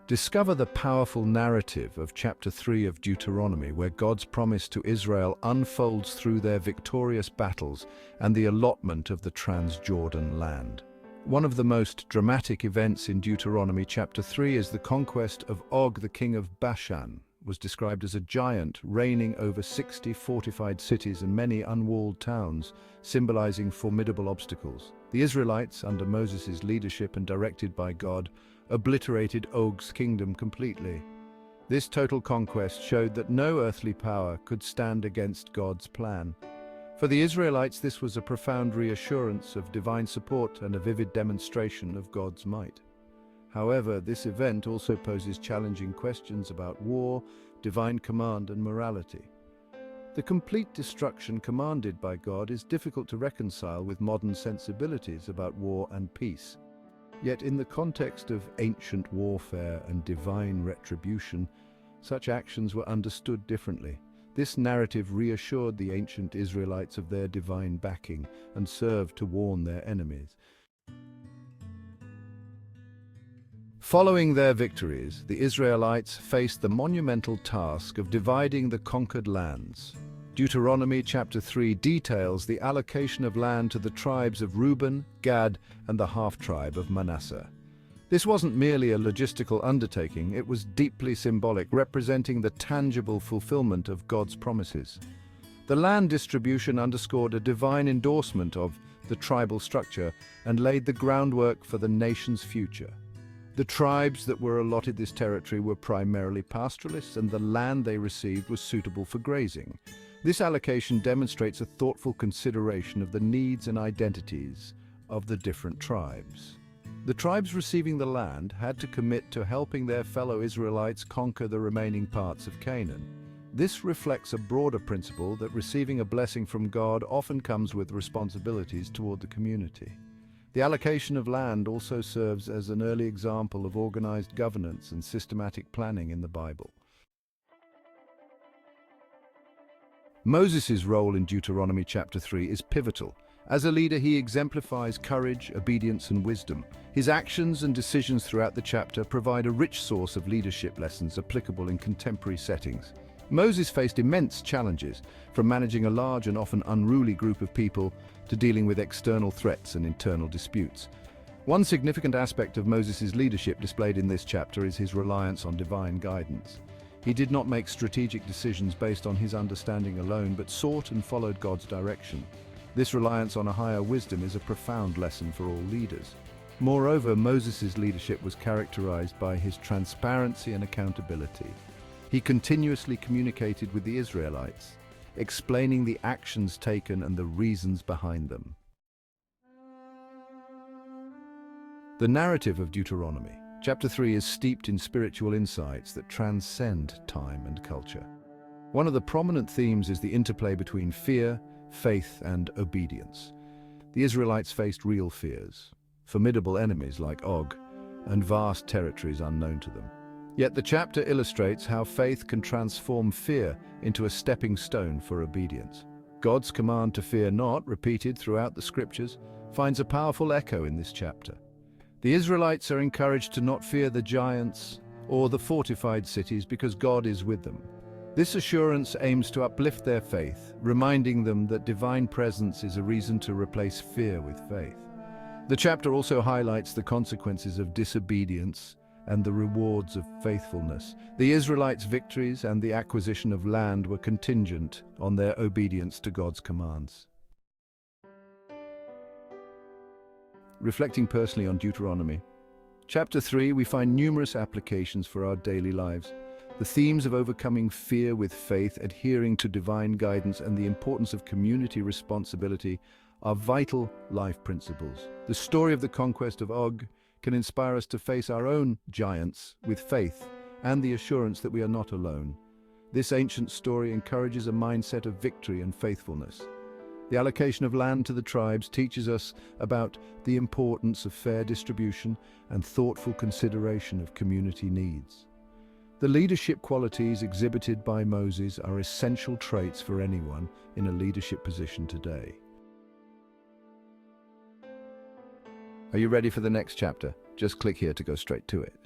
Discover the powerful narrative of chapter 3 of Deuteronomy, where God's promise to Israel unfolds through their victorious battles and the allotment of the Transjordan land. One of the most dramatic events in Deuteronomy chapter 3 is the conquest of Og, the king of Bashan, was described as a giant reigning over 60 fortified cities and many unwalled towns, symbolizing formidable obstacles. The Israelites, under Moses' leadership and directed by God, obliterated Og's kingdom completely. This total conquest showed that no earthly power could stand against God's plan. For the Israelites, this was a profound reassurance of divine support and a vivid demonstration of God's might. However, this event also poses challenging questions about war, divine command, and morality. The complete destruction commanded by God is difficult to reconcile with modern sensibilities about war and peace. Yet in the context of ancient warfare and divine retribution, such actions were understood differently. This narrative reassured the ancient Israelites of their divine backing and served to warn their enemies. Following their victories, the Israelites faced the monumental task of dividing the conquered lands. Deuteronomy chapter 3 details the allocation of land to the tribes of Reuben, Gad, and the half-tribe of Manasseh. This wasn't merely a logistical undertaking, it was deeply symbolic, representing the tangible fulfillment of God's promises. The land distribution underscored a divine endorsement of the tribal structure and laid the groundwork for the nation's future. The tribes that were allotted this territory were primarily pastoralists, and the land they received was suitable for grazing. This allocation demonstrates a thoughtful consideration of the needs and identities of the different tribes. The tribes receiving the land had to commit to helping their fellow Israelites conquer the remaining parts of Canaan. This reflects a broader principle that receiving a blessing from God often comes with responsibilities toward the community. The allocation of land also serves as an early example of organized governance and systematic planning in the Bible. Moses' role in Deuteronomy chapter 3 is pivotal. As a leader, he exemplifies courage, obedience, and wisdom. His actions and decisions throughout the chapter provide a rich source of leadership lessons applicable in contemporary settings. Moses faced immense challenges, from managing a large and often unruly group of people to dealing with external threats and internal disputes. One significant aspect of Moses' leadership displayed in this chapter is his reliance on divine guidance. He did not make strategic decisions based on his understanding alone, but sought and followed God's direction. This reliance on a higher wisdom is a profound lesson for all leaders. Moreover, Moses' leadership was characterized by his transparency and accountability. He continuously communicated with the Israelites, explaining the actions taken and the reasons behind them. The narrative of Deuteronomy Chapter 3 is steeped in spiritual insights that transcend time and culture. One of the prominent themes is the interplay between fear, faith, and obedience. The Israelites faced real fears, formidable enemies like Og, and vast territories unknown to them. Yet the chapter illustrates how faith can transform fear into a stepping stone for obedience. God's command to fear not, repeated throughout the scriptures, finds a powerful echo in this chapter. The Israelites are encouraged to not fear the giants or the fortified cities because God is with them. This assurance aims to uplift their faith, reminding them that divine presence is a reason to replace fear with faith. The chapter also highlights the consequences of disobedience and the rewards of faithfulness. The Israelites' victories and the acquisition of land were contingent on their obedience to God's commands. Reflecting personally on Deuteronomy Chapter 3, we find numerous applications for our daily lives. The themes of overcoming fear with faith, adhering to divine guidance, and the importance of community responsibility are vital life principles. The story of the conquest of Og can inspire us to face our own giants with faith and the assurance that we are not alone. This ancient story encourages a mindset of victory and faithfulness. The allocation of land to the tribes teaches us about the importance of fair distribution and thoughtful consideration of community needs. The leadership qualities exhibited by Moses are essential traits for anyone in a leadership position today. Are you ready for the next chapter? Just click here to go straight to it.